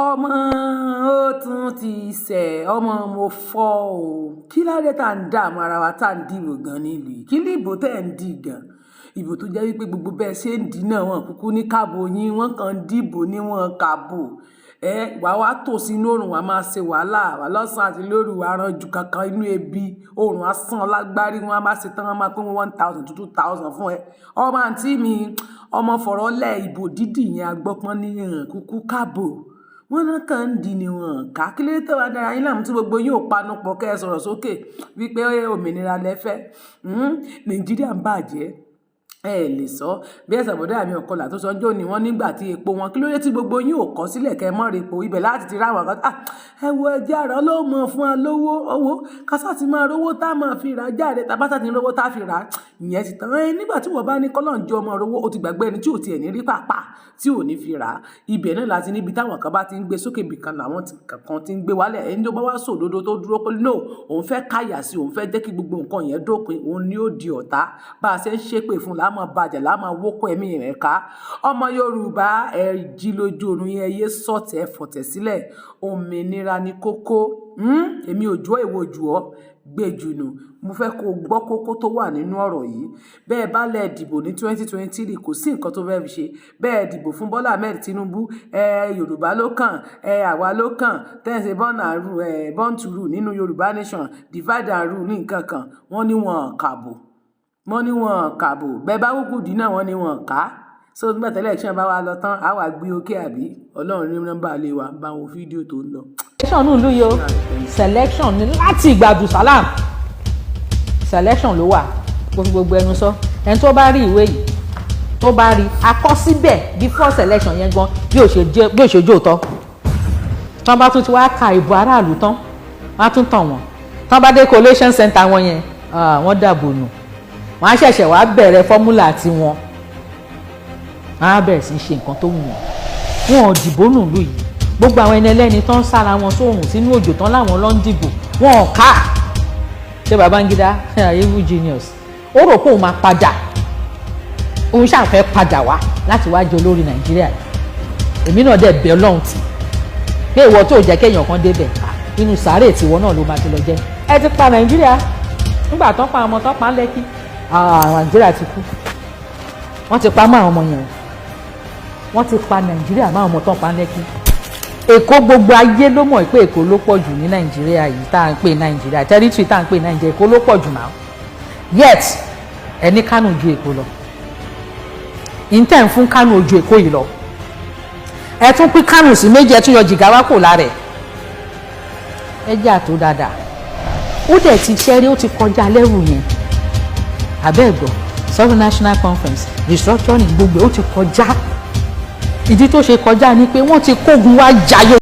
ọmọ ó tún ti ṣẹ̀ ọmọ mo fọ́ o kí ládé tá ń dààmú ara wa tá ń dìbò gan nílùú yìí kí ní ìbò tẹ́ ń dì gan ìbò tó jẹ́ wípé gbogbo bẹ́ẹ̀ ṣe ń dì náà wọn kúkú ní káàbò yín wọ́n kàn ń dìbò ní wọn kàbò wà wá tò sínú oòrùn wa máa ṣe wàhálà wà lọ́sàn-án àti lóru wa ranjú kankan inú ebi oòrùn á sàn lágbárí wọn á máa ṣe tán wọn máa pín 1,000 to 2,000 fún ẹ ọmọ àǹtí mi ọmọ fọ̀rọ̀ lẹ̀ ìbò dídì yẹn agbọ́pọ́n ní kúkú káàbò wọn náà kàn ń di ni wọn ká kí ló tẹ wá dára yín láàmú tí gbogbo yóò panu pọ̀ kẹ́ ẹ sọ̀rọ̀ sókè wípé òmìnira lẹ́fẹ́ nàìjíríà ń bàjẹ́ ẹ lè sọ bí ẹsẹ bọdá mi ọkọlà tó sọjọ ni wọn nígbà tí epo wọn kí ló dé tí gbogbo yín ò kọ sílẹ̀ kẹ́ mọ rè epo ibẹ̀ láti ti ráwọn kan ẹ wo ẹjẹ àrà ló mọ fún wa lówó owó kásá ti máa rówó tá a máa fi rà jáde tabátà ti rówó tá a fi rà ìyẹn ti tán nígbà tí wọn bá ní kọlọ́njọ ọmọ rówó o ti gbàgbé ẹni tí ò tiẹ̀ ní rí pàpà tí ò ní fi rà ibẹ̀ náà láti níbi táwọn kan bá ti ń gbé sókè bìkan làwọn kan ti ń gbé wálẹ̀ ẹni tó bá wá sòdodo tó dúró pé no òun fẹ́ káyà sí òun fẹ́ jẹ́ kí gbogbo nǹkan yẹn dópin òun ni ó di ọ̀tá bá a ṣe ń ṣépè fún láàmú bàjẹ́ láàmú wókó ẹ̀mí rẹ̀ ká ọmọ Yorùbá ẹ jí lójú oorun yẹn yé sọ̀tẹ̀ fọ̀tẹ̀ sílẹ̀ òmìnira ní kókó èmi ò jọ́ èwo jù ọ́ gbẹ̀jùnù mo fẹ́ kó gbọ́ kókó tó wà nínú ọ̀rọ̀ yìí bẹ́ẹ̀ bá lẹ̀ dìbò ní 2023 kò sí nǹkan tó fẹ́ fi ṣe bẹ́ẹ̀ dìbò fún Bọ́lá Ahmed Tinubu Yorùbá ló kàn àwa ló kàn tẹ́sí born to rule nínú Yorùbá nation divide and rule ní nǹkan kan wọ́n ní wọn kàbò bẹ́ẹ̀ bá kúkú dì náà wọ́n ní wọn ká so nígbà tẹ́lẹ̀ election bá wa lọ tán á wà gbé òkè àbí Ọlọ́run ní nọ́mbà lè wà bá wọn fídíò tó ń lọ. selection ìlú yìí o selection ní láti ìgbà Abdulsalam selection ló wà gbogbo ẹnu sọ ẹni tó bá rí ìwé yìí tó bá rí akọsíbẹ̀ before selection yẹn gan bí ò ṣe jó tọ́ tí wọ́n bá tún ti wá ka ìbò aráàlú tán wọ́n á tún tàn wọ́n tí wọ́n bá dé collation center wọn yẹn wọ́n dàbò nù wọ́n á ṣẹ̀ṣẹ̀ wá bẹ̀rẹ̀ fọ́múlà tiwọn wọ́n á bẹ̀rẹ̀ sí í ṣe nǹkan tó wù wọ́n wọn ò dìbò nù lù yìí gbogbo àwọn ẹni ẹlẹ́ni tán sára wọn sóòrùn sínú òjò tán láwọn ló ń dìbò wọn ò ká ṣé Babangida evil genius ó rò pé òun máa padà òun ṣàfẹ́ padà wá láti wá jẹ olórí Nàìjíríà èmi náà dẹ̀ bẹ̀ Ọlọ́run tì pé ìwọ tó jẹ́ kéèyàn kan débẹ̀ nínú sàárè tiwọn náà ló máa ti lọ jẹ́ ẹ ti pa Nàìjíríà nígbà tán pa ọmọ tán pa Lẹ́kì Nàìjíríà ti kú wọ́n ti pa mọ́ àwọn ọmọ yẹn wọ́n ti pa Nàìjíríà mọ́ àwọn ọmọ tán pa Lẹ́kì Èkó gbogbo ayé ló mọ̀ pé Èkó ló pọ̀ jù ní Nàìjíríà yìí tá à ń pè Nàìjíríà territory tá à ń pè Nàìjíríà Èkó ló pọ̀ jù náà yet ẹni Kánò ju Èkó lọ intent fún Kánò ju Èkó yìí lọ ẹ tún pín Kánò sí méjì ẹ tún yọ Jìgáwá kò lára ẹ jà tó dáadáa ó dẹ̀ ti ṣẹ́rí ó ti kọjá lẹ́rù yẹn abẹ́ẹ̀gbọ́ Southern National Conference restructuring gbogbo ó ti kọjá ìdí tó ṣe kọjá ni pé wọ́n ti kógun wá jayó.